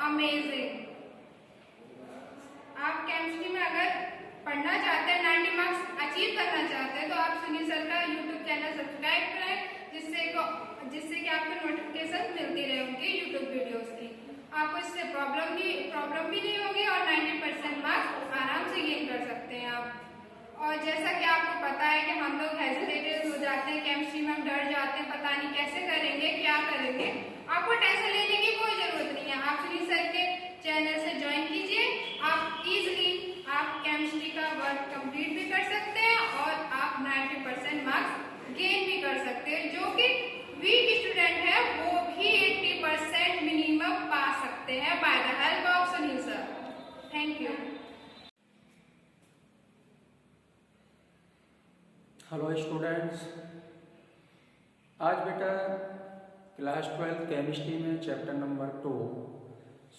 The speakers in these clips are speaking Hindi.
अमेजिंग। आप केमिस्ट्री में अगर पढ़ना चाहते हैं, 90 मार्क्स अचीव करना चाहते हैं, तो आप सुनील सर का यूट्यूब चैनल सब्सक्राइब करें, जिससे कि आपको नोटिफिकेशन मिलती रहेंगी यूट्यूब वीडियोस की। आपको इससे प्रॉब्लम भी नहीं होगी और 90% मार्क्स आराम से गेन कर सकते हैं आप। और जैसा कि आपको पता है कि हम लोग हेजिटेटेड हो जाते हैं केमिस्ट्री में, हम डर जाते हैं, पता नहीं कैसे करेंगे, क्या करेंगे। आपको टेंशन लेने की कोई जरूरत नहीं है। आप सुनील सर के चैनल से ज्वाइन कीजिए। आप इजीली केमिस्ट्री का वर्क कंप्लीट भी कर सकते हैं और आप 90% मार्क्स गेन भी कर सकते हैं। जो कि वीक स्टूडेंट है वो भी 80% मिनिमम पा सकते हैं by the help of Sunil sir. Thank you. Hello students, आज बेटा क्लास 12 केमिस्ट्री में चैप्टर नंबर 2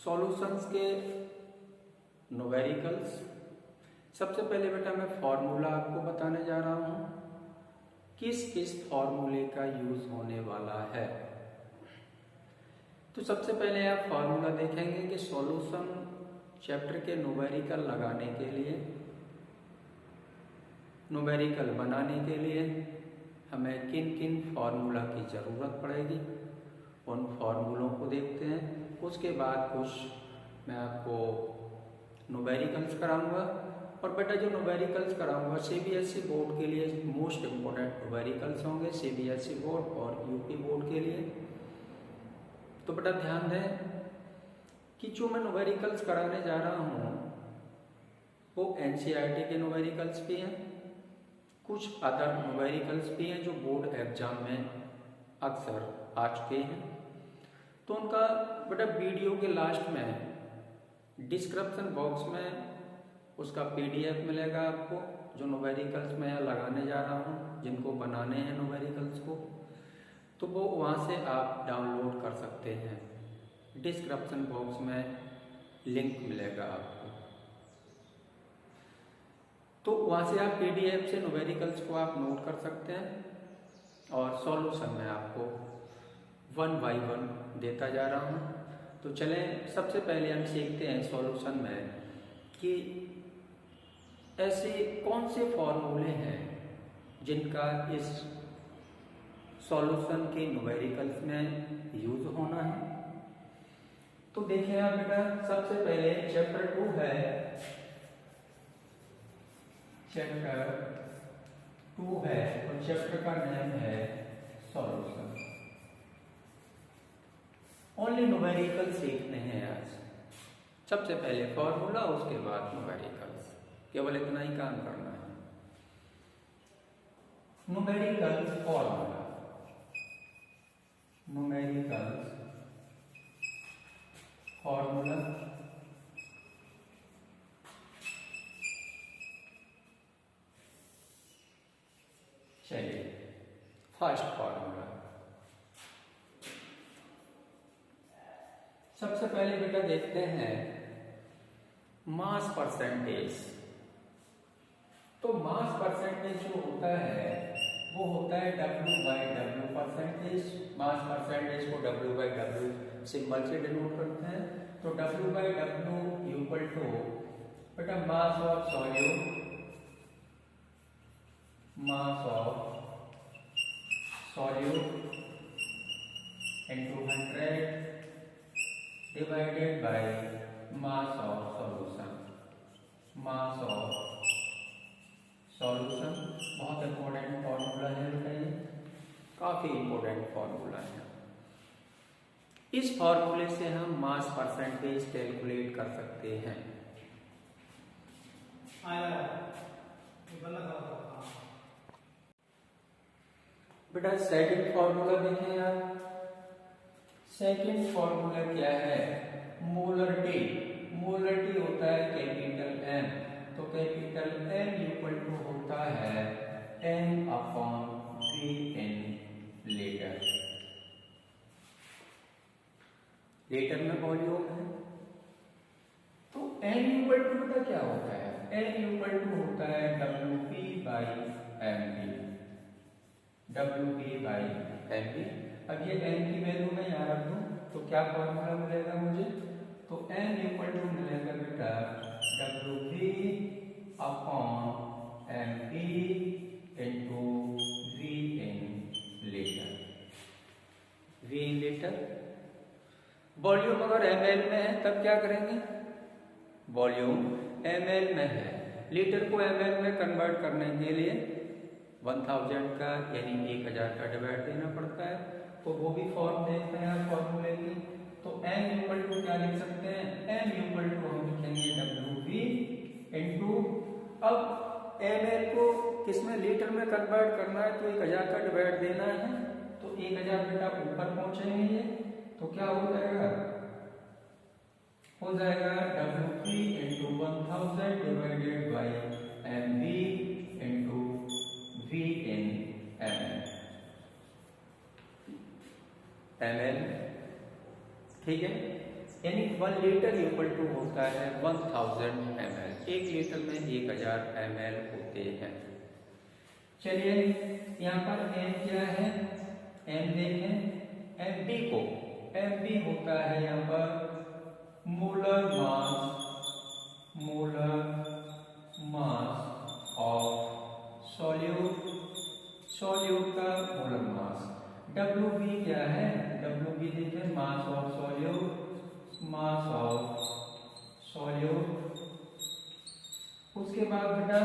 सॉल्यूशंस के न्यूमेरिकल्स। सबसे पहले बेटा मैं फॉर्मूला आपको बताने जा रहा हूँ, किस फॉर्मूले का यूज होने वाला है। तो सबसे पहले आप फॉर्मूला देखेंगे कि सॉल्यूशन चैप्टर के न्यूमेरिकल लगाने के लिए, न्यूमेरिकल बनाने के लिए हमें किन किन फॉर्मूला की ज़रूरत पड़ेगी। उन फॉर्मूलों को देखते हैं। उसके बाद कुछ मैं आपको न्यूमेरिकल्स कराऊंगा। और बेटा जो न्यूमेरिकल्स कराऊंगा सीबीएसई बोर्ड के लिए मोस्ट इम्पोर्टेंट न्यूमेरिकल्स होंगे, सीबीएसई बोर्ड और यूपी बोर्ड के लिए। तो बेटा ध्यान दें कि जो मैं न्यूमेरिकल्स कराने जा रहा हूँ वो एनसीईआरटी के न्यूमेरिकल्स भी हैं, कुछ अदर न्यूमेरिकल्स भी हैं जो बोर्ड एग्जाम में अक्सर आ चुके हैं। तो उनका बेटा वीडियो के लास्ट में डिस्क्रिप्शन बॉक्स में उसका पीडीएफ मिलेगा आपको, जो न्यूमेरिकल्स मैं यहाँ लगाने जा रहा हूँ, जिनको बनाने हैं न्यूमेरिकल्स को, तो वो वहाँ से आप डाउनलोड कर सकते हैं। डिस्क्रिप्शन बॉक्स में लिंक मिलेगा आपको, तो वहाँ से आप पीडीएफ से न्यूमेरिकल्स को आप नोट कर सकते हैं। और सॉल्यूशन में आपको 1 बाय 1 देता जा रहा हूँ। तो चलें सबसे पहले हम सीखते हैं सॉल्यूशन में कि ऐसे कौन से फॉर्मूले हैं जिनका इस सॉल्यूशन के न्यूमेरिकल्स में यूज होना है। तो देखिए आप बेटा, सबसे पहले चैप्टर 2 है, चैप्टर 2 है और चैप्टर का नाम है सॉल्यूशन। ओनली न्यूमेरिकल सीखने हैं आज। सबसे पहले फॉर्मूला, उसके बाद न्यूमेरिकल्स, केवल इतना ही काम करना है। Numericals formula, numericals formula. चलिए फर्स्ट फॉर्मूला। सबसे पहले बेटा देखते हैं मास परसेंटेज। तो मास परसेंटेज जो होता है वो होता है W/W परसेंटेज। मास परसेंटेज को W/W सिंबल से डिनोट करते हैं। तो W/W इक्वल टू बेटा मास of solute, mass of solute into 100 divided by mass of solution, mass of solution। बहुत इंपॉर्टेंट फॉर्मूला है बेटा, ये काफी इंपॉर्टेंट फॉर्मूला है। इस फॉर्मूले से हम मास परसेंटेज कैलकुलेट कर सकते हैं। बेटा सेकंड फॉर्मूला देखें आप। सेकंड फॉर्मूला क्या है? मोलरिटी। मोलरिटी होता है कैपिटल M। तो कैपिटल M इक्वल टू होता है M/VN लीटर। लीटर में वॉल्यूम है। तो M इक्वल टू बेटा क्या होता है? M इक्वल टू होता है WP/MV। WP/MV। अब ये M की वैल्यू मैं यहाँ रख दूं तो क्या फॉर्मूला मिलेगा मुझे? तो m इक्वल टू मिलेगा बेटा W V upon M P into V in litre. V in litre. Volume अगर ml में है तब क्या करेंगे? वॉल्यूम ml में है, लीटर को ml में कन्वर्ट करने के लिए 1000 का यानी 1000 का डिवाइड देना पड़ता है। तो वो भी फॉर्म देखते हैं आप फॉर्मूले की। तो m इक्वल टू क्या लिख सकते हैं? m इक्वल टू हम लिखेंगे WV इंटू, अब ml को किसमें लीटर में कन्वर्ट करना है तो 1000 का डिवाइड देना है। तो 1000 बेटा ऊपर पहुंचेंगे ये, तो क्या हो जाएगा? हो जाएगा WP into 1000 divided by MV into V in ml। ठीक है, यानी 1 लीटर इक्वल टू होता है 1000 ml। 1 लीटर में 1000 ml होते हैं। चलिए यहाँ पर m क्या है? m देखें, mb को, mb होता है यहाँ पर molar mass of solute, solute का मोलर मास। WB क्या है? WB देखें मास of solute, mass of solute. उसके बाद बेटा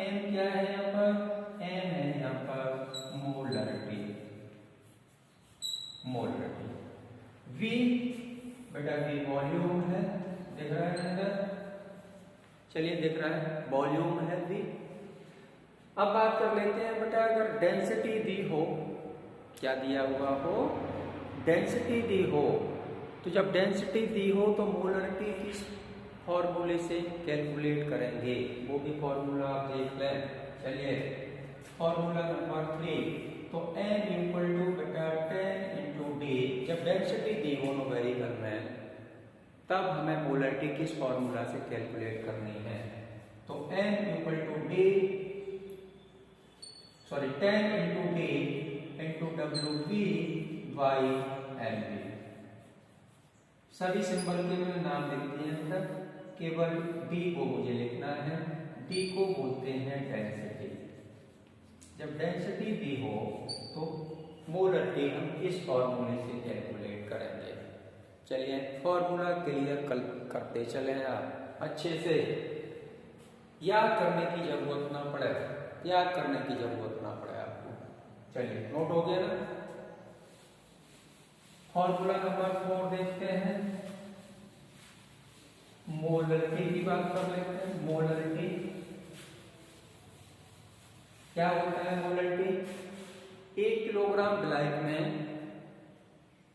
m क्या है यहाँ पर? m है यहाँ पर मोलरिटी, मोलरिटी। v बेटा v वॉल्यूम है, दिख रहा है अंदर? चलिए दिख रहा है, वॉल्यूम है v। अब बात कर लेते हैं बेटा, अगर डेंसिटी दी हो, क्या दिया हुआ हो? डेंसिटी दी हो, तो जब डेंसिटी दी हो तो मोलरिटी किस फॉर्मूले से कैलकुलेट करेंगे? वो भी फॉर्मूला आप देख लें। चलिए फॉर्मूला नंबर 3, तो n इक्वल टू बेटा 10 इंटू डी। जब डेंसिटी दी हो न्यूमेरिकल में, तब हमें मोलरिटी किस फॉर्मूला से कैलकुलेट करनी है? तो n equal to D, sorry 10 into D into WV by MV। सभी सिंबल के मैंने नाम लिख दिए हैं तक, केवल D को मुझे लिखना है। D को बोलते हैं डेंसिटी। जब डेंसिटी दी हो तो मोलरिटी हम इस फॉर्मूले से कैलकुलेट करेंगे। चलिए फॉर्मूला क्लियर करते चले आप, अच्छे से याद करने की जरूरत ना पड़े, याद करने की जरूरत ना पड़े आपको। चलिए नोट हो गया ना? फॉर्मूला नंबर 4 देखते हैं, मोलरिटी की बात कर लेते हैं। मोलरिटी क्या होता है? मोलरिटी 1 किलोग्राम विलायक में,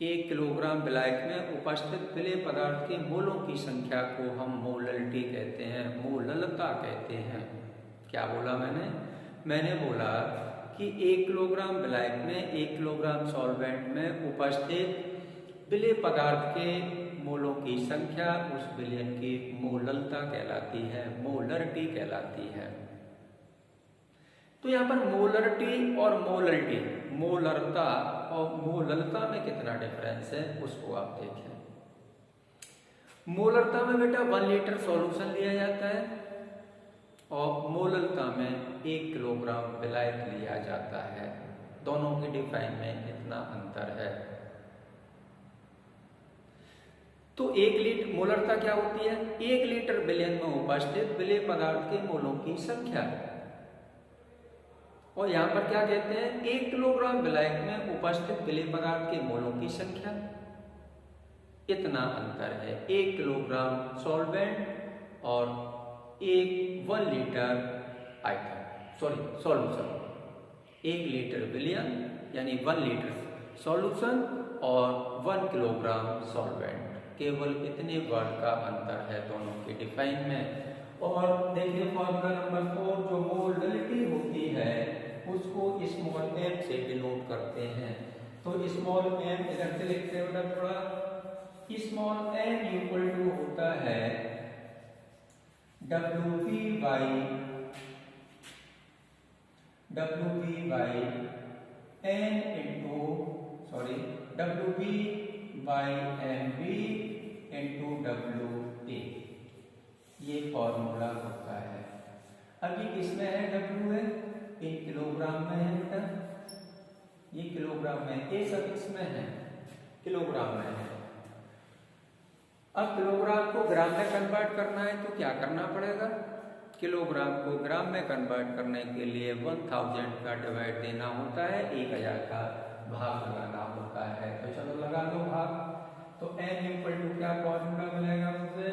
1 किलोग्राम विलायक में उपस्थित विलेय पदार्थ के मोलों की संख्या को हम मोलरिटी कहते हैं, मोललता कहते हैं। क्या बोला मैंने? मैंने बोला कि 1 किलोग्राम विलायक में 1 किलोग्राम सॉल्वेंट में उपस्थित विलेय पदार्थ के मोलों की संख्या उस विलयन की मोललता कहलाती है, मोलरिटी कहलाती है। तो यहाँ पर मोलरिटी और मोलरिटी, मोलरता और मोललता में कितना डिफरेंस है उसको आप देखें। मोलरता में बेटा 1 लीटर सॉल्यूशन लिया जाता है और मोललता में 1 किलोग्राम विलायक लिया जाता है। दोनों के डिफाइन में इतना अंतर है। तो 1 लीटर मोलरता क्या होती है? 1 लीटर विलयन में उपस्थित विलेय पदार्थ के मोलों की संख्या। और यहां पर क्या कहते हैं? 1 किलोग्राम विलायक में उपस्थित विलेय पदार्थ के मोलों की संख्या। इतना अंतर है 1 किलोग्राम सॉल्वेंट और 1 litre item, sorry solution. 1 litre विलयन यानी 1 लीटर सॉल्यूशन और 1 किलोग्राम सॉल्वेंट। केवल इतने वर्ड का अंतर है दोनों के डिफाइन में। और देखिए फॉर्मूला नंबर 4, जो मोलरिटी होती है उसको स्मॉल m से डिनोट करते हैं। तो स्मॉल m इधर से लिखते हैं थोड़ा। स्मॉल m इक्वल टू होता है WV by n into, sorry WV by MV into W ए, ये फॉर्मूला होता है। अब ये किसमें है, डब्ल्यू है, ये किलोग्राम में है बेटा, ये किलोग्राम में, ए सब इसमें है, किलोग्राम में है। अब किलोग्राम को ग्राम में कन्वर्ट करना है तो क्या करना पड़ेगा, किलोग्राम को ग्राम में कन्वर्ट करने के लिए 1000 का डिवाइड देना होता है, 1000 का भाग लगाना होता है। तो चलो लगा लो भाग। तो n इक्वल टू क्या फॉर्मूला मिलेगा मुझे,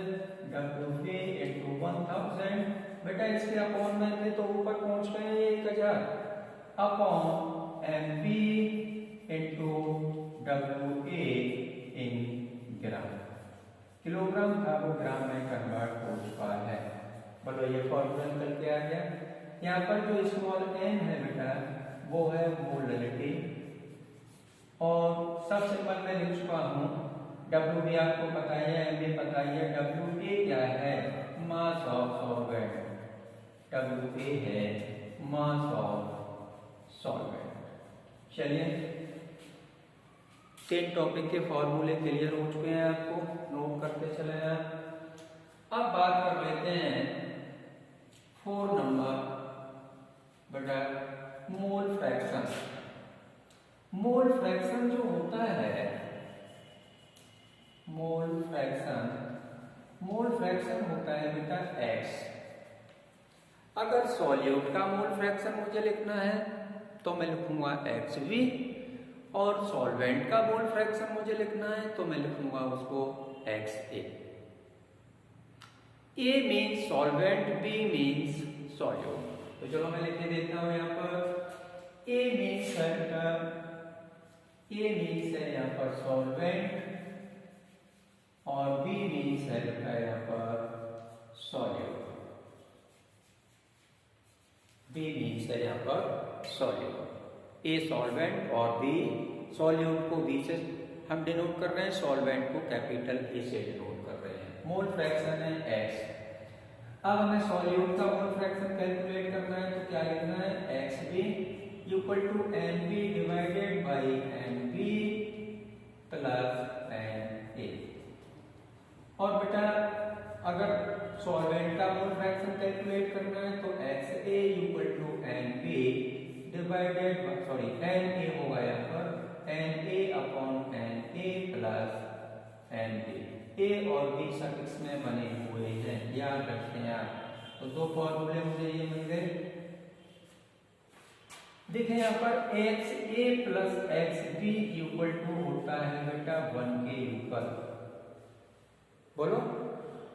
WA इंटू 1000। बेटा इसके अपॉन में थे तो ऊपर पहुंच गए 1000 अपॉन MB इंटू WA इन ग्राम। किलोग्राम था वो ग्राम में कन्वर्ट हो चुका है। बोलो ये फॉर्मूला निकल के आ गया। यहाँ पर जो स्मॉल n है बेटा वो है मोलरिटी, और सब सिंपल में लिख चुका हूँ। W भी आपको पता है, M भी पता है। WA क्या है, मास ऑफ सॉल्वेंट, WA है मास ऑफ सॉल्वेंट। चलिए 10 टॉपिक के फॉर्मूले क्लियर हो चुके हैं, आपको नोट करते चले हैं। अब बात कर लेते हैं 4 नंबर बेटा, मोल फ्रैक्शन। मोल फ्रैक्शन जो होता है, मोल फ्रैक्शन होता है बेटा x। अगर सॉल्यूट का मोल फ्रैक्शन मुझे लिखना है तो मैं लिखूंगा XV, और सॉल्वेंट का मोल फ्रैक्शन मुझे लिखना है तो मैं लिखूंगा उसको XA। A means solvent, B means solute. तो चलो मैं लिख के देता हूं यहाँ पर। A मीन्स है यहाँ पर सॉल्वेंट, और B मीन्स है यहाँ पर सॉल्यूट। B मीन्स है यहाँ पर सॉल्यूट। A सॉल्वेंट और B सॉल्यूट को B से हम डिनोट कर रहे हैं, सॉल्वेंट को कैपिटल A से डिनोट कर रहे हैं। मोल फ्रैक्शन है X। अब हमें सॉल्यूट का मोल फ्रैक्शन कैलकुलेट करना है तो क्या लिखना है, XB equal to NB divided by NB plus NA। और बेटा अगर सॉल्वेंट का मोल फ्रैक्शन कैलकुलेट करना है तो XA equal to NB divided, sorry NA होगा यहाँ पर, NA upon NA plus NB। A और B सब इसमें बने हुए हैं, याद रखें यार। तो दो फॉर्मूले मुझे ये मिल गए। देखें यहाँ पर XA plus XB equal to होता है बेटा 1 के ऊपर, बोलो।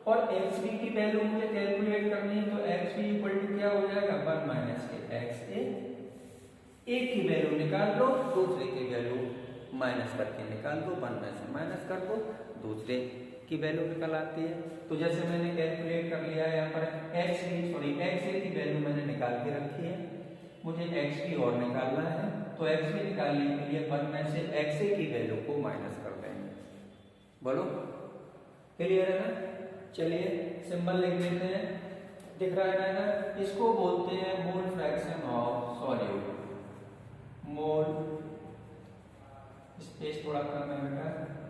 और XB की वैल्यू मुझे कैलकुलेट करनी है तो XB इक्वल टू क्या हो जाएगा, 1 माइनस के XA। एक की वैल्यू निकाल लो, दूसरे की वैल्यू माइनस करके निकाल दो, 1 में से माइनस कर दो, दूसरे की वैल्यू निकल आती है। तो जैसे मैंने कैलकुलेट कर लिया है यहाँ पर XA की वैल्यू मैंने निकाल के रखी है, मुझे XB और निकालना है। तो XB निकालने के लिए 1 में से XA की वैल्यू को माइनस कर देंगे। बोलो क्लियर है ना। चलिए सिंबल लिख देते हैं, दिख रहा है ना। इसको बोलते हैं मोल fraction of solute. Mole space थोड़ा कम है बेटा,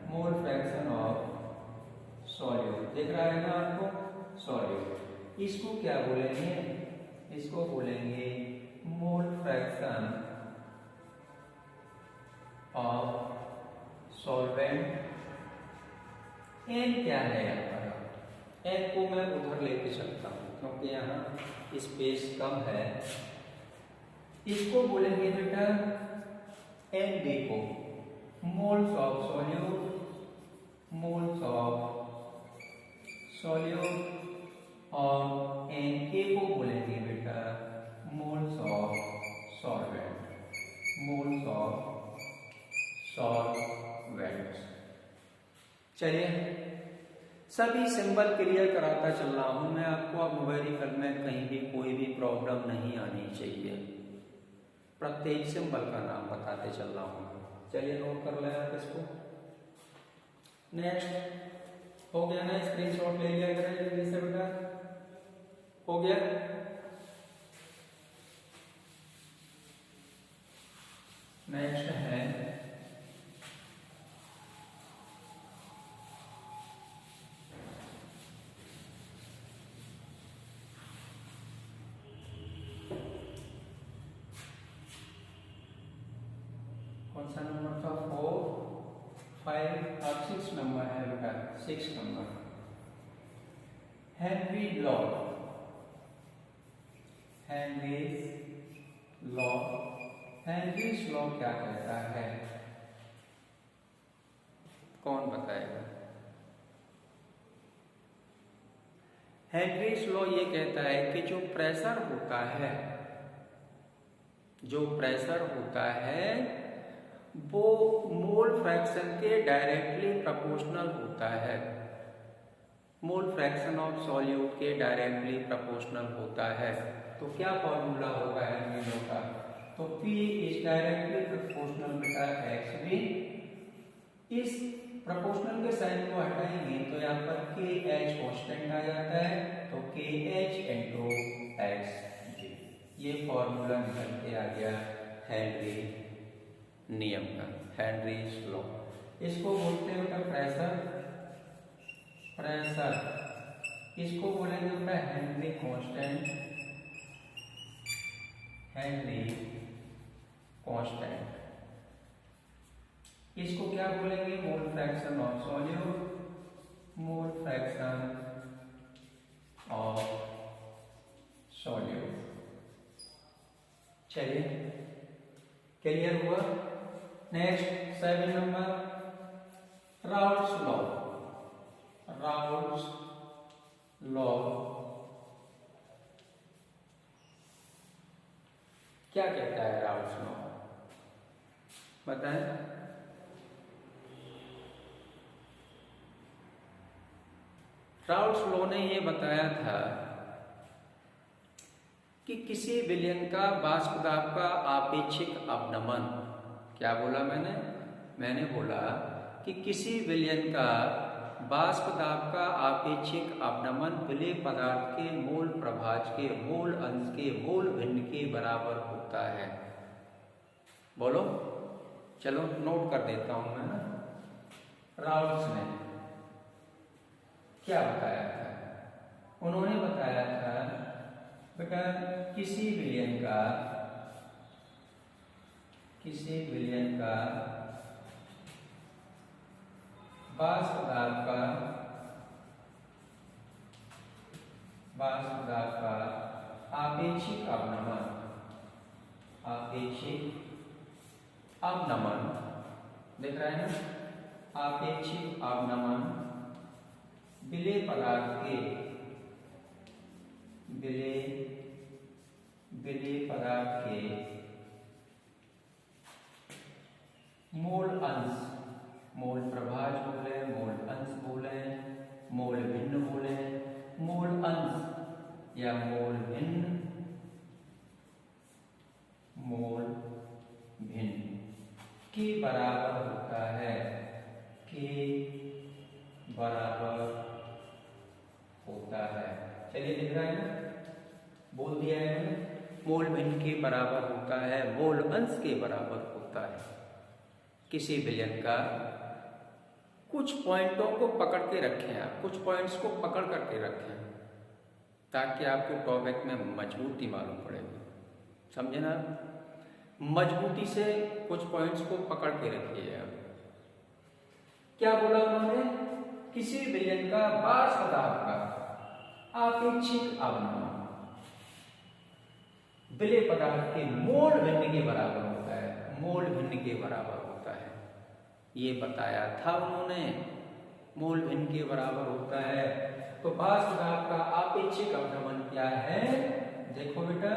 मोल फ्रैक्शन ऑफ सॉल्यूट, दिख रहा है ना आपको, सॉल्यूट। इसको क्या बोलेंगे, इसको बोलेंगे मोल फ्रैक्शन ऑफ सॉल्वेंट। n क्या है यहाँ पर, n को मैं उधर लेके चलता हूँ क्योंकि यहाँ स्पेस कम है। इसको बोलेंगे बेटा NB को मोल्स ऑफ सॉल्यूट, और NA को बोलेंगे बेटा मोल्स ऑफ सॉल्वेंट। चलिए सभी सिंबल क्लियर कराता चल रहा हूं मैं आपको। अब न्यूमेरिकल में कहीं भी कोई भी प्रॉब्लम नहीं आनी चाहिए, प्रत्येक सिंबल का नाम बताते चल रहा हूं। चलिए नोट कर लें आप इसको। नेक्स्ट हो गया ना, स्क्रीनशॉट ले लिया करें जल्दी से बेटा, हो गया। नेक्स्ट है 5 और 6 नंबर है बेटा, 6 number Henry law. Henry's law, Henry's law क्या कहता है, कौन बताएगा? हेनरीज लॉ ये कहता है कि जो प्रेशर होता है, जो प्रेशर होता है वो मोल फ्रैक्शन के डायरेक्टली प्रोपोर्शनल होता है, मोल फ्रैक्शन ऑफ सॉल्यूट के डायरेक्टली प्रोपोर्शनल होता है। तो क्या फॉर्मूला होगा हेनरी लॉ का? तो P इज डायरेक्टली प्रोपोर्शनल बेटा एक्स भी। इस प्रोपोर्शनल के साइन को हटाएंगे तो यहाँ पर के एच कॉन्स्टेंट आ जाता है, तो के एच इंटू एक्स जी, ये फॉर्मूला निकल के आ गया हेनरी नियम का, हेनरीज लॉ। इसको बोलते हैं बेटा प्रेशर, प्रेशर इसको बोलेंगे बेटा हेनरी कांस्टेंट, हेनरी कांस्टेंट। इसको क्या बोलेंगे? मोल fraction of solute, mole fraction of solute. चलिए क्लियर हुआ। Next 7 number Raoult's law. Raoult's law क्या कहता है? राउल्ट्स लॉ बताएं। राउल्ट्स लॉ ने यह बताया था कि किसी विलयन का वाष्प दाब का आपेक्षिक अवनमन, क्या बोला मैंने? मैंने बोला कि किसी विलयन का वाष्प दाब का आपेक्षिक अवनमन विलेय पदार्थ के मोल प्रभाज के मोल अंश के मोल भिन्न के बराबर होता है। बोलो, चलो नोट कर देता हूं मैं ना। राउल्ट्स ने क्या बताया था? उन्होंने बताया था बेटा किसी विलयन का वाष्प दाब का आपेक्षिक अवनमन देख रहे हैं ना, आपेक्षिक अवनमन विलेय पदार्थ के मोल अंश, मोल प्रभाज बोले, मोल अंश बोले, मोल भिन्न बोले, मोल अंश या मोल भिन्न के बराबर होता है, के बराबर होता है। चलिए लिख रहा है ना, बोल दिया है मैंने, मोल भिन्न के बराबर होता है, मोल अंश के बराबर होता है। किसी विलयन का कुछ पॉइंटों को पकड़ के रखें, आप कुछ पॉइंट्स को पकड़ करके रखें ताकि आपको टॉपिक में मजबूती मालूम पड़ेगी, समझे ना? मजबूती से कुछ पॉइंट्स को पकड़ के रखिए आप। क्या बोला उन्होंने? किसी विलयन का वाष्प दाब का आपेक्षिक अवनमन विलेय पदार्थ के मोल भिन्न के बराबर होता है, मोल भिन्न के बराबर होता है, ये बताया था उन्होंने। मोल भिन्न के बराबर होता है। तो वाष्प दाब का आपेक्षिक अवनमन क्या है? देखो बेटा,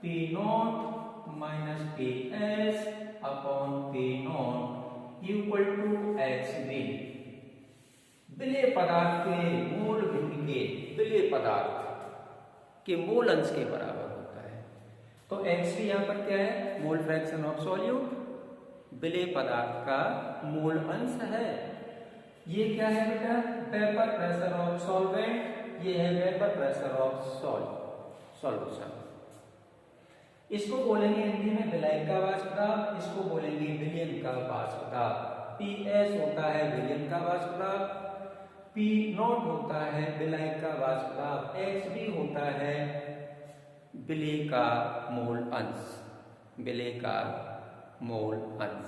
P0 minus PS upon P0 equal to XV। विलेय पदार्थ के मोल भिन्न के विलेय पदार्थ के मोल अंश के बराबर होता है। तो XV यहाँ पर क्या है? मोल फ्रैक्शन ऑफ सॉल्यूट, विलेय पदार्थ का मोल अंश है। ये क्या है बेटा? वेपर प्रेशर ऑफ सॉल्वेंट, ये है वेपर प्रेशर ऑफ सॉल्यूशन। इसको बोलेंगे हिंदी में विलायक का वाष्प दाब, इसको बोलेंगे विलयन का वाष्प दाब। PS होता है विलयन का वाष्प दाब, P0 होता है विलायक का वाष्प दाब, XV होता है विलेय का मोल अंश, विलेय का मोल अंश।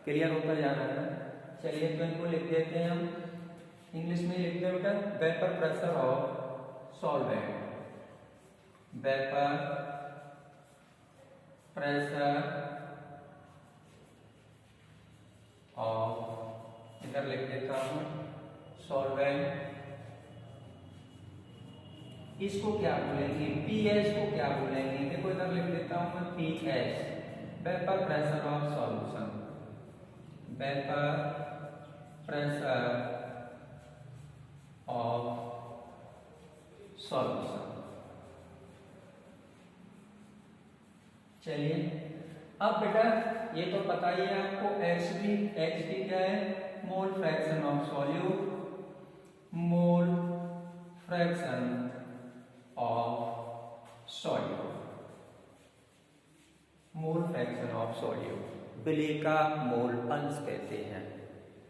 क्लियर होता जा रहा है? चलिए तो इनको लिख देते हैं हम, इंग्लिश में लिख दे बेटा, vapour pressure of solvent, vapour pressure of, इधर लिख देता हूं सॉल्वेंट, इसको क्या बोलेंगे, पीएच को क्या बोलेंगे, देखो इधर लिख देता हूं मैं pH, vapour pressure of solution, vapour pressure of solution. चलिए अब बेटा ये तो पता ही है आपको, एचबी क्या है, mole fraction of solute, mole fraction of solute, mole fraction of solute, विलेय का मोल अंश कहते हैं,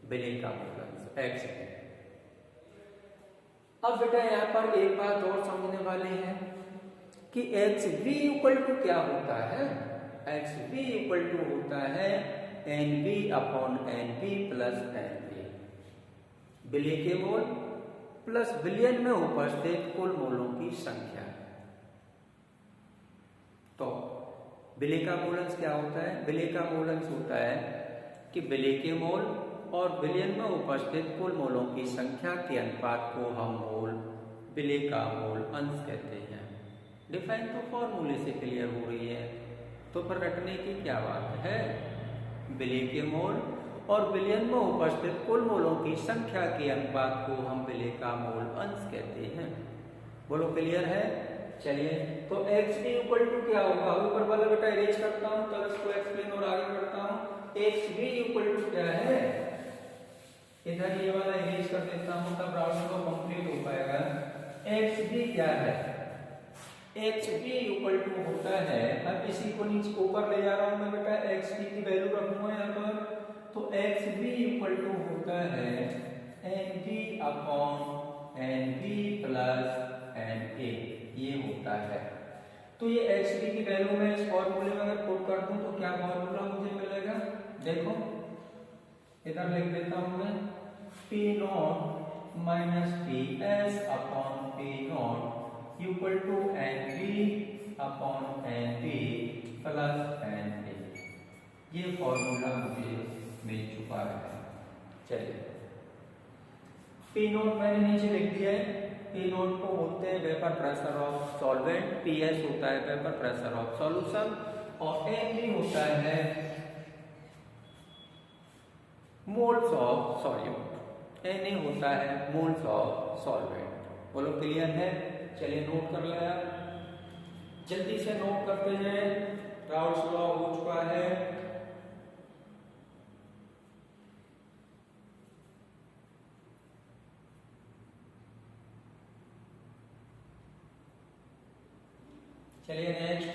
विलेय का मोल अंश एचबी। अब बेटा यहाँ पर एक बात और समझने वाली है कि HB इक्वल टू क्या होता है, HB इक्वल टू होता है NB upon NB plus NB, विलेय के मोल प्लस विलयन में उपस्थित कुल मोलों की संख्या। तो विलेय का मोलंश क्या होता है, विलेय का मोलंश होता है कि विलेय के मोल और विलयन में उपस्थित कुल मोलों की संख्या के अनुपात को हम मोल, विलेय का मोल अंश कहते हैं। डिफाइन तो फॉर्मूले से क्लियर हो रही है, तो पर रटने की क्या बात है, विलेय के मोल और विलयन में उपस्थित कुल मोलों की संख्या के अनुपात को हम विलेय का मोल अंश कहते हैं। बोलो क्लियर है। चलिए तो HB इक्वल टू क्या होगा, ऊपर वाला बेटा इरेज करता हूं तब इसको एक्सप्लेन और आगे बढ़ता हूं। HB इक्वल टू क्या है, इधर ये वाला इरेज कर देता हूं तब राउंड को कंप्लीट हो पाएगा। HB क्या है, HB इक्वल टू होता है, अब इसी को नीचे ऊपर ले जा रहा हूं मैं बेटा, HB की वैल्यू रखूंगा यहाँ पर, तो HB इक्वल टू होता है NB upon NB plus NA, ये होता है। तो ये HB की वैल्यू में इस फॉर्मूले में अगर पुट कर दूं तो क्या फॉर्मूला मुझे मिलेगा, देखो इधर लिख देता हूं मैं, P not minus PS upon P not equal to NB upon NB plus NA, ये फॉर्मूला मुझे मिल चुका है। चलिए P नोट मैंने नीचे लिख दिया है, P नोट को बोलते हैं vapour pressure of solvent, PS होता है वेपर प्रेशर ऑफ सॉल्यूशन और NB होता है मोल्स ऑफ सॉल्यूट, Na होता है मोल्स ऑफ सॉल्वेंट। बोलो क्लियर है। चलिए नोट कर लिया, जल्दी से नोट करते हैं, राउल्स लॉ हो चुका है। चलिए नेक्स्ट,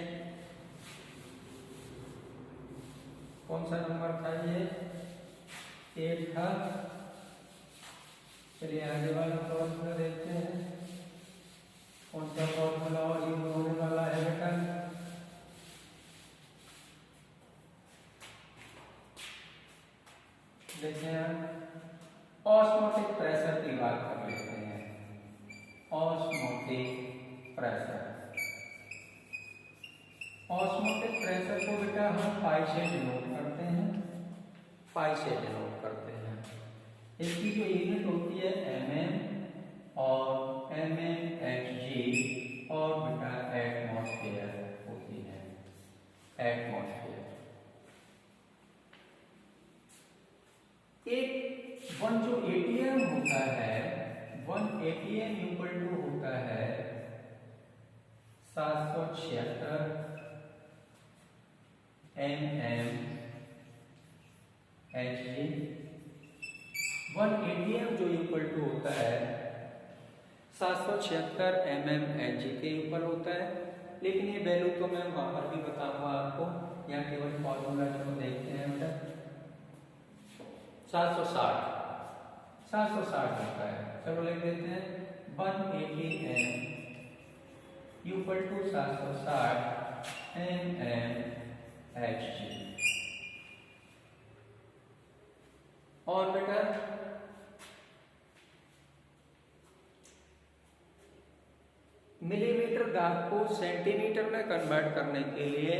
कौन सा नंबर था ये, 8 था। चलिए आगे वाला फॉर्मूला देखते हैं, कौन सा फॉर्मूला और यूज होने वाला है बेटा। देखते हैं ऑस्मोटिक प्रेशर की बात कर लेते हैं। ऑस्मोटिक प्रेशर, ऑस्मोटिक प्रेशर को बेटा हम पाई से डिनोट करते हैं, पाई से डिनोट करते हैं। इसकी जो यूनिट होती है mm और mmHg और बेटा एटमॉस्फेयर होती है, एटमॉस्फेयर। एक वन जो ATM होता है, 1 ATM इक्वल टू होता है 776 mmHg। 1 ATM जो इक्वल टू होता है 776 mmHg के ऊपर होता है, लेकिन ये वैल्यू तो मैं वहां पर भी बताऊंगा आपको, यहाँ केवल फॉर्मूला जो देखते हैं बेटा 760 होता है। चलो लिख देते हैं 1 ATM इक्वल टू 760 mmHg। और बेटा मिलीमीटर दाब को सेंटीमीटर में कन्वर्ट करने के लिए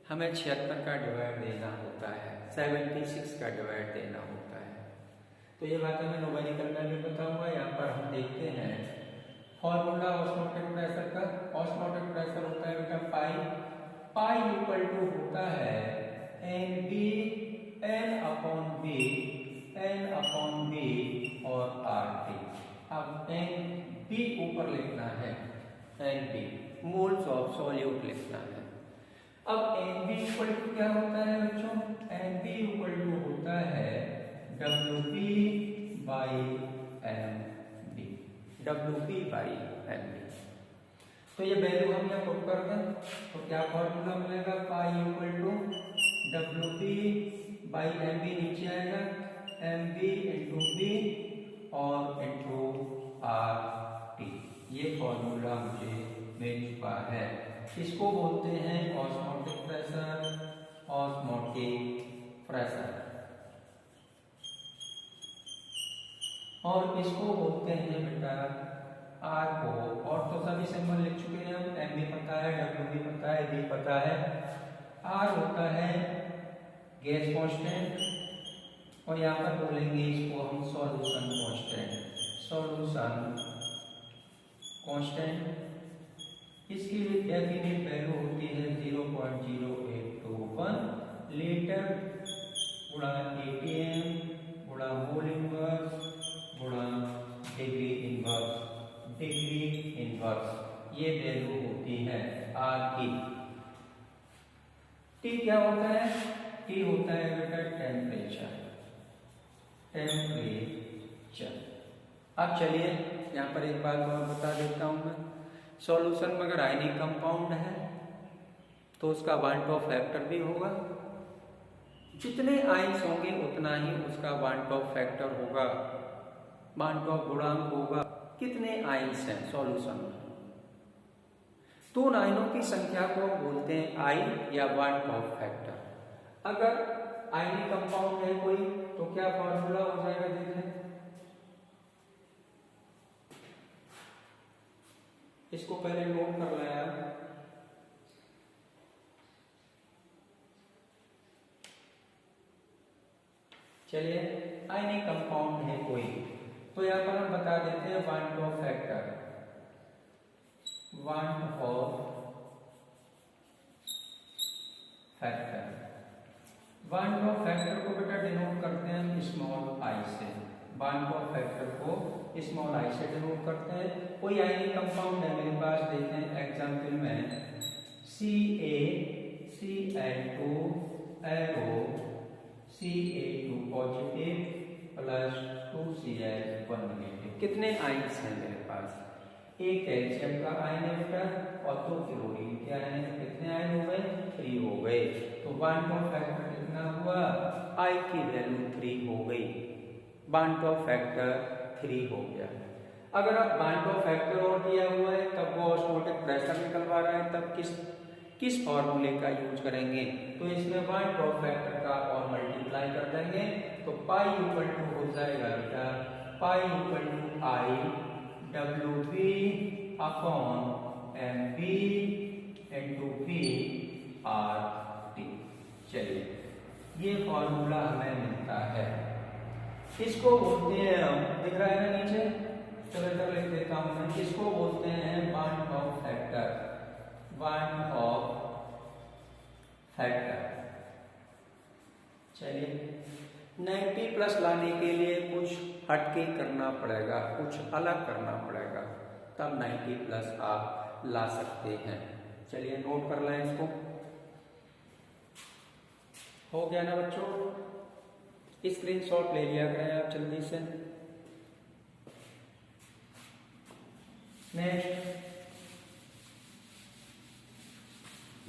हमें 76 का डिवाइड देना होता है, 76 का डिवाइड देना होता है। तो ये बात हमें न्यूमेरिकल में भी पता हुआ। यहाँ पर हम देखते हैं फॉर्मूला ऑस्मोटिक प्रेशर का। ऑस्मोटिक प्रेशर होता है बेटा पाई इक्वल टू होता है एन अपॉन बी और आर टी। अब एन बी ऊपर लिखना है, N B moles of solute लिखना है। अब एन बी इक्वल टू क्या होता है बच्चों? एन बी इक्वल टू होता है W P by M B, W P by M B. तो ये वैल्यू हम यहाँ पुट कर दें तो क्या फॉर्मूला मिलेगा? Pi equal to W P by M B, नीचे आएगा एम बी इंटू बी और इंटू आर टी। ये फॉर्मूला मुझे मिल चुका है। इसको बोलते हैं ऑस्मोटिक प्रेशर, ऑस्मोटिक प्रेशर। और इसको बोलते हैं बेटा आर को, और तो सभी सिंबल लिख चुके हैं हम। एम भी पता है, डब्ल्यू भी पता है, बी पता है। आर होता है गैस कांस्टेंट, और यहाँ पर बोलेंगे इसको हम सॉल्यूशन कांस्टेंट, सॉल्यूशन कांस्टेंट। इसकी डेफिनेट वैल्यू होती है 0.0821 लीटर गुणा एटीएम गुणा मोल इनवर्स गुणा डिग्री इनवर्स। ये वैल्यू होती है आर की। टी क्या होता है? टी होता है बेटा टेम्परेचर। अब चलिए यहाँ पर एक बात और बता देता हूँ मैं। सॉल्यूशन में अगर आयनिक कंपाउंड है तो उसका वन टॉप फैक्टर भी होगा। जितने आयन्स होंगे उतना ही उसका वन टॉप फैक्टर होगा, वन टॉप गुणांक होगा। कितने आयन्स हैं सॉल्यूशन में? तो उन आयनों की संख्या को बोलते हैं आई या वन टॉप फैक्टर। अगर आयनिक कंपाउंड है कोई तो क्या फॉर्मूला हो जाएगा? देखें, इसको पहले नोट कर लिया। चलिए आयनिक कंपाउंड है कोई तो यहाँ पर हम बता देते हैं one top factor. One top factor को बेटा डिनोट करते हैं हम स्मॉल आई से। वन टॉप फैक्टर को स्मॉल आई से डिनोट करते हैं। कोई आयनिक कंपाउंड है मेरे पास, देखें एग्जांपल में CaCl2 arrow Ca2 positive plus 2Cl1 negative. कितने आयन्स हैं मेरे पास? एक कैल्शियम का आयन है बेटा और 2 क्लोरीन के आयन है। कितने आयन हो गए? 3 हो गए। तो वन टॉप फैक्टर कितना हुआ? आई की वैल्यू 3 हो गई। वन टॉप फैक्टर 3 हो गया। अगर आप वन टॉप फैक्टर और दिया हुआ है तब वो ऑस्मोटिक प्रेशर निकलवा रहा है, तब किस फॉर्मूले का यूज करेंगे? तो इसमें वन टॉप फैक्टर का और मल्टीप्लाई कर देंगे तो पाई इक्वल टू हो जाएगा बेटा pi equal to I W B upon M B into B R T. चलिए ये फॉर्मूला हमें मिलता है। इसको बोलते हैं हम, दिख रहा है ना नीचे, चलो इधर लिख देता हूं मैं। इसको बोलते हैं one top factor, one top factor. चलिए 90 प्लस लाने के लिए कुछ हटके करना पड़ेगा, कुछ अलग करना पड़ेगा, तब 90 प्लस आप ला सकते हैं। चलिए नोट कर लें इसको। हो गया ना बच्चों? स्क्रीनशॉट ले लिया करें आप जल्दी से। Next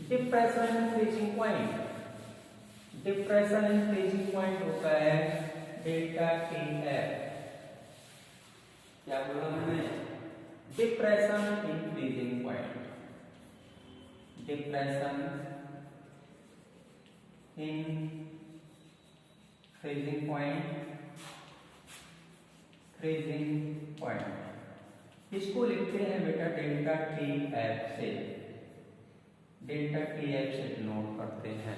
depression in freezing point. Depression in freezing point होता है डेल्टा टी एफ। क्या बोला मैंने? Depression in freezing point, depression in freezing point इसको लिखते हैं बेटा डेल्टा टी एफ से, डिनोट करते हैं।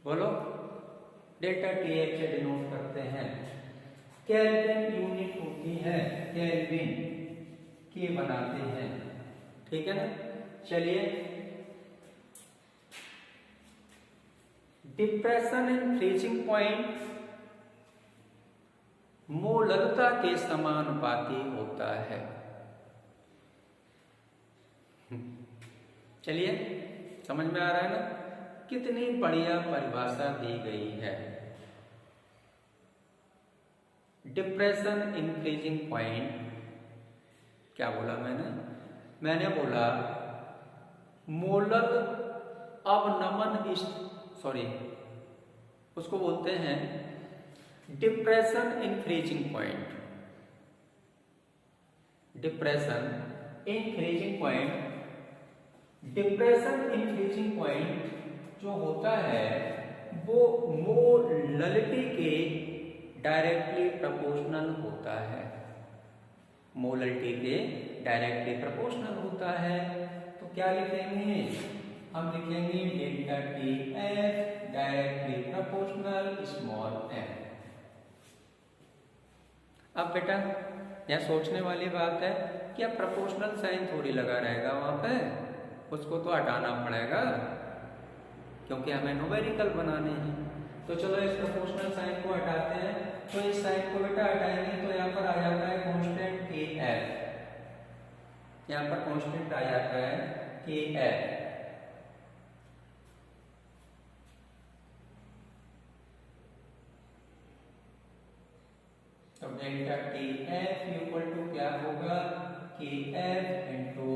बोलो, डेल्टा टी एफ से डिनोट करते हैं। केल्विन यूनिट होती है, केल्विन के बनाते हैं, ठीक है ना। चलिए, डिप्रेशन एंड फ्रीजिंग पॉइंट मोलरता के समानुपाती होता है। चलिए, समझ में आ रहा है ना, कितनी बढ़िया परिभाषा दी गई है। डिप्रेशन इन फ्रीजिंग पॉइंट, क्या बोला मैंने बोला मोलर अवनमन, सॉरी, उसको बोलते हैं depression in freezing point. Depression in freezing point जो होता है वो मोललिटी के डायरेक्टली प्रोपोर्शनल होता है, मोललिटी के डायरेक्टली प्रोपोर्शनल होता है। तो क्या लिखेंगे हम, लिखेंगे delta T F directly proportional small M. अब बेटा यह सोचने वाली बात है कि अब प्रोपोर्शनल साइन थोड़ी लगा रहेगा वहां पे, उसको तो हटाना पड़ेगा क्योंकि हमें न्यूमेरिकल बनाने हैं। तो चलो इस प्रोपोर्शनल साइन को हटाते हैं। तो इस साइन को बेटा हटाएंगे तो यहाँ पर आ जाता है कांस्टेंट के एफ, यहाँ पर कांस्टेंट आ जाता है के एफ। तो delta T F equal to क्या होगा, K F into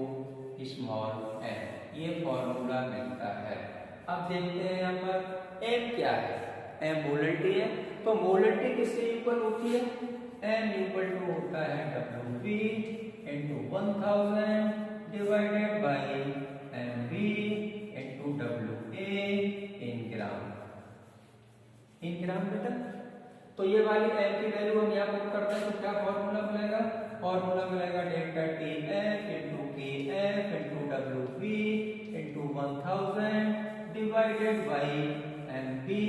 small M, ये फॉर्मूला मिलता है। अब देखते हैं यहाँ पर एम क्या है, एम मोलरिटी है। तो मोलरिटी किससे इक्वल होती है, एम इक्वल टू होता है W B into 1000 divided by M B into W A in gram बेटा। तो ये वाली एम की वैल्यू हम यहाँ पुट करते हैं तो क्या फॉर्मूला मिलेगा, delta T F into K F into W B into 1000 divided by M B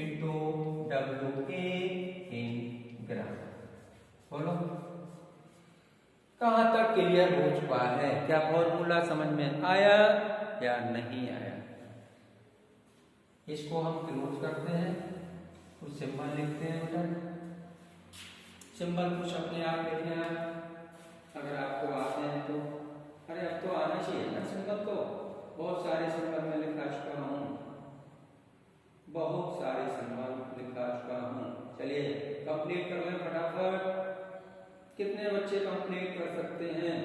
into W A in gram. बोलो कहां तक क्लियर हो चुका है, क्या फॉर्मूला समझ में आया या नहीं आया। इसको हम क्लोज करते हैं, कुछ सिंबल लिखते हैं बेटा। सिंबल कुछ अपने आप लिखने आप अगर आपको आते हैं तो, अरे अब तो आना चाहिए ना सिंबल, तो बहुत सारे सिंबल मैं लिखा चुका हूँ, बहुत सारे सिंबल लिखा चुका हूँ। चलिए कंप्लीट कर लें फटाफट। कितने बच्चे कंप्लीट कर सकते हैं,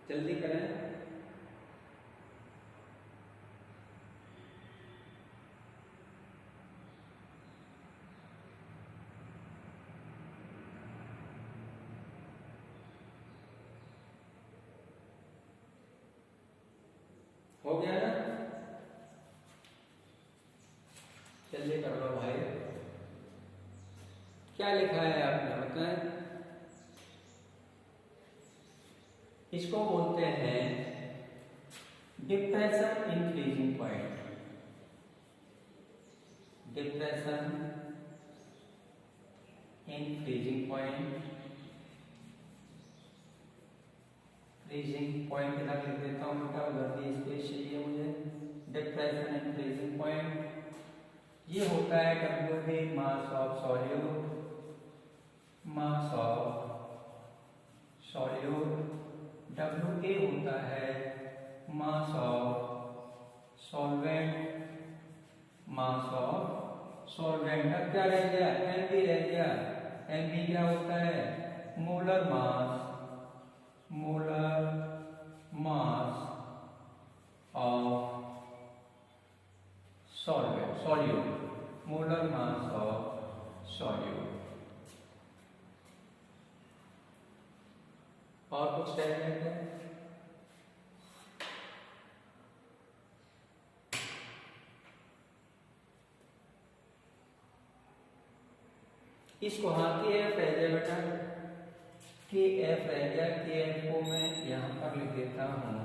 जल्दी करें। हो गया ना, जल्दी कर लो भाई। क्या लिखा है आपने बताएं। इसको बोलते हैं depression in freezing point, depression in freezing point. Freezing point लिख देता हूँ बेटा, उधर भी स्पेस चाहिए मुझे। डिप्रेशन इन फ्रीजिंग पॉइंट ये होता है W B mass of solute, mass of solute. W A होता है mass of solvent, mass of solvent. अब क्या रह गया, एम बी रह गया। एम बी क्या होता है, molar mass, molar mass of solute, molar mass of solute. और कुछ कहने हैं इसको हाँ के एफ रह जाए बेटा, के एफ रह गया, के एफ को मैं यहाँ पर लिख देता हूँ।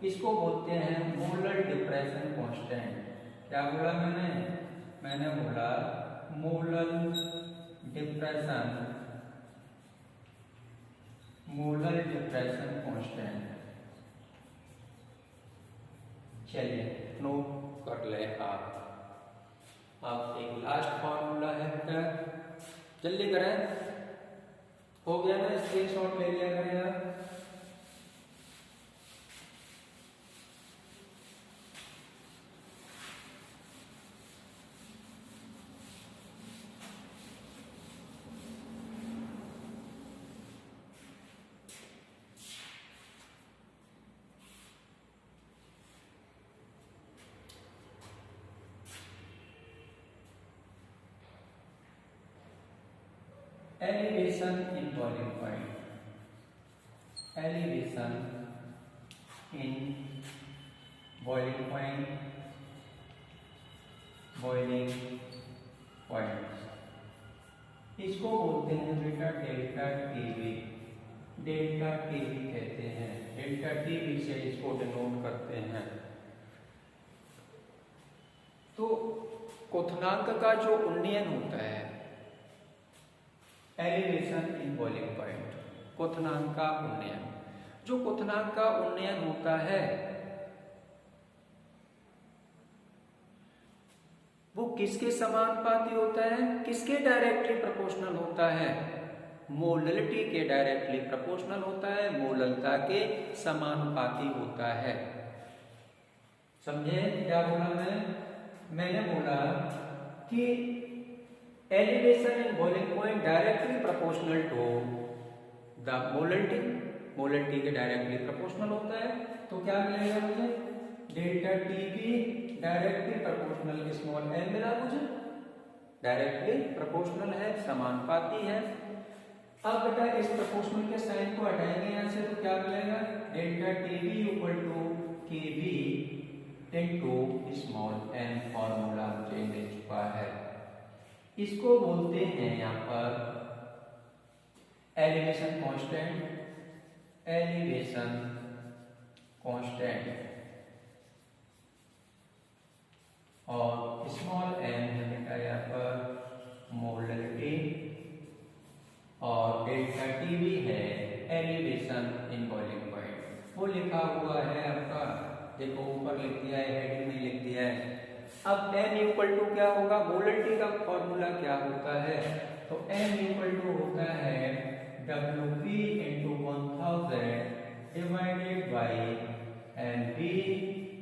इसको बोलते हैं मोलर डिप्रेशन कांस्टेंट। क्या बोला मैंने बोला मोलर डिप्रेशन कांस्टेंट। चलिए नोट कर ले आप। अब एक लास्ट फॉर्मूला है बेटा, जल्दी करें, हो गया ना, स्क्रीनशॉट ले लिया करें आप। Elevation in boiling point. Elevation in boiling point. Boiling point. इसको बोलते हैं बेटा डेल्टा टीवी। डेल्टा टीवी कहते हैं। डेल्टा टीवी से इसको डिनोट करते हैं। तो क्वथनांक का जो उन्नयन होता है, एलिवेशन इन बॉइलिंग पॉइंट, क्वथनांक का उन्नयन, जो क्वथनांक का उन्नयन होता है वो किसके समानुपाती होता है, किसके डायरेक्टली प्रोपोर्शनल होता है, मोललिटी के डायरेक्टली प्रोपोर्शनल होता है, मोललता के समानुपाती होता है। समझे क्या बोला मैंने बोला कि elevation in boiling point directly proportional to the molality, molality के डायरेक्टली प्रोपोर्शनल होता है। तो क्या मिलेगा मुझे, delta TV directly proportional small M मिला मुझे, डायरेक्टली प्रोपोर्शनल है, समानुपाती है। अब बेटा इस प्रोपोर्शनल के साइन को हटाएंगे यहाँ से, तो क्या मिलेगा, delta TV equal to K V into small M, formula मुझे मिल चुका है। इसको बोलते हैं यहाँ पर एलिवेशन कांस्टेंट, एलिवेशन कांस्टेंट, और स्मॉल एम है बेटा यहाँ पर मोललिटी, और डेल्टा टीवी है एलिवेशन इन बॉइलिंग पॉइंट। वो लिखा हुआ है आपका, देखो ऊपर लिख दिया है, हेडिंग में लिख दिया है। अब m इक्वल टू क्या होगा, मोललिटी का फॉर्मूला क्या होता है, तो m इक्वल टू होता है WV into 1000 divided by NV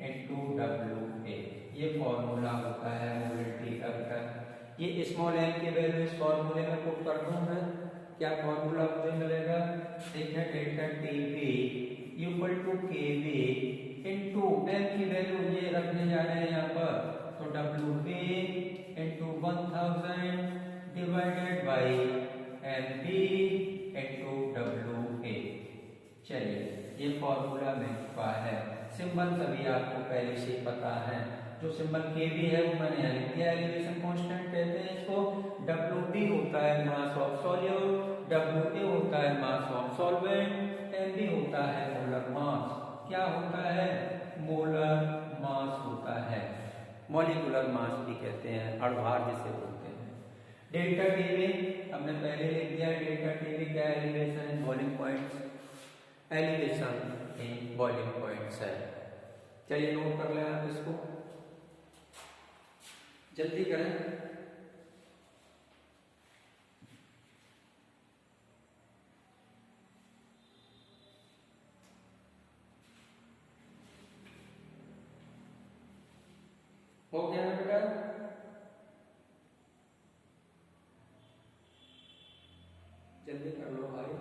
into WA। ये फॉर्मूला होता है मोललिटी का। ये स्मॉल m की वैल्यू इस फॉर्मूले में पुट कर दूं मैं, क्या फॉर्मूला मुझे मिलेगा, देखिए delta TV equal to K V into m की वैल्यू ये रखने जा रहे हैं यहाँ पर, तो WV into 1000 divided by MV into WA। चलिए ये फॉर्मूला मिल चुका है। सिंबल सभी आपको पहले से पता है, जो सिंबल केवी है वो मैंने यहाँ लिख दिया, एलिवेशन कांस्टेंट कहते हैं इसको। WB होता है मास ऑफ सॉल्यूट, WA होता है मास ऑफ सॉल्वेंट, MV होता है मोलर मास। क्या होता है, मोलर मास होता है, मॉलिक्यूलर मास भी कहते हैं, अणुभार जिसे बोलते हैं। डेल्टा टीवी हमने पहले लिख दिया, डेल्टा टीवी क्या है, elevation in boiling points, elevation in boiling points है। चलिए नोट कर लें आप इसको, जल्दी करें। हो गया ना बेटा, जल्दी कर लो भाई।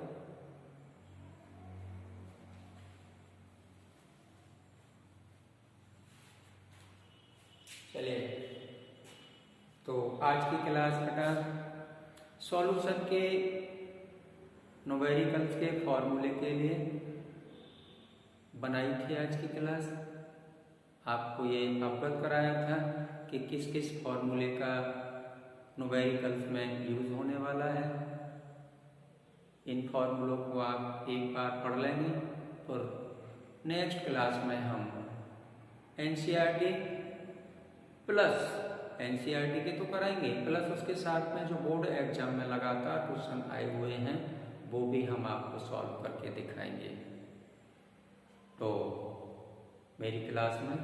चलिए तो आज की क्लास बेटा सॉल्यूशन के न्यूमेरिकल्स के फॉर्मूले के लिए बनाई थी आज की क्लास। आपको ये अवगत कराया था कि किस किस फॉर्मूले का न्यूमेरिकल्स में यूज होने वाला है। इन फॉर्मूलों को आप एक बार पढ़ लेंगे तो नेक्स्ट क्लास में हम एनसीईआरटी प्लस एनसीईआरटी के तो कराएंगे, प्लस उसके साथ में जो बोर्ड एग्जाम में लगातार क्वेश्चन आए हुए हैं वो भी हम आपको सॉल्व करके दिखाएंगे। तो मेरी क्लास में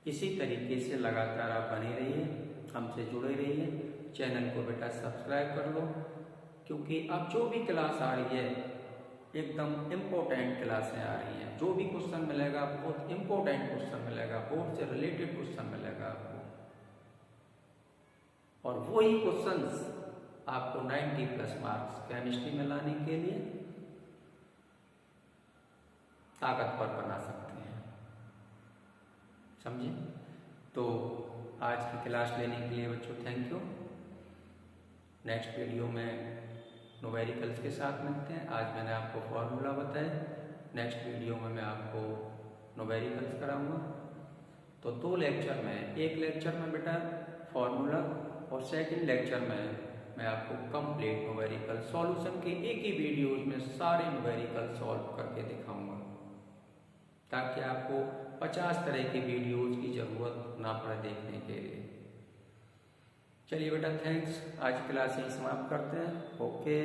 इसी तरीके से लगातार आप बने रहिए, हमसे जुड़े रहिए। चैनल को बेटा सब्सक्राइब कर लो, क्योंकि अब जो भी क्लास आ रही है एकदम इम्पोर्टेंट क्लासें आ रही हैं। जो भी क्वेश्चन मिलेगा बहुत इम्पोर्टेंट क्वेश्चन मिलेगा, बोर्ड से रिलेटेड क्वेश्चन मिलेगा आपको, और वही क्वेश्चंस आपको 90+ मार्क्स केमिस्ट्री में लाने के लिए ताकतवर बना सकते हैं। समझे? तो आज की क्लास लेने के लिए बच्चों थैंक यू। नेक्स्ट वीडियो में न्यूमेरिकल्स के साथ मिलते हैं। आज मैंने आपको फॉर्मूला बताया, नेक्स्ट वीडियो में मैं आपको न्यूमेरिकल्स कराऊंगा। तो 2 लेक्चर में, एक लेक्चर में बेटा फॉर्मूला और सेकंड लेक्चर में मैं आपको कंप्लीट न्यूमेरिकल सॉल्यूशन के एक ही वीडियोज में सारे न्यूमेरिकल सॉल्व करके दिखाऊंगा, ताकि आपको 50 तरह की वीडियोज की जरूरत ना पड़े देखने के लिए। चलिए बेटा थैंक्स, आज क्लास यही समाप्त करते हैं। ओके।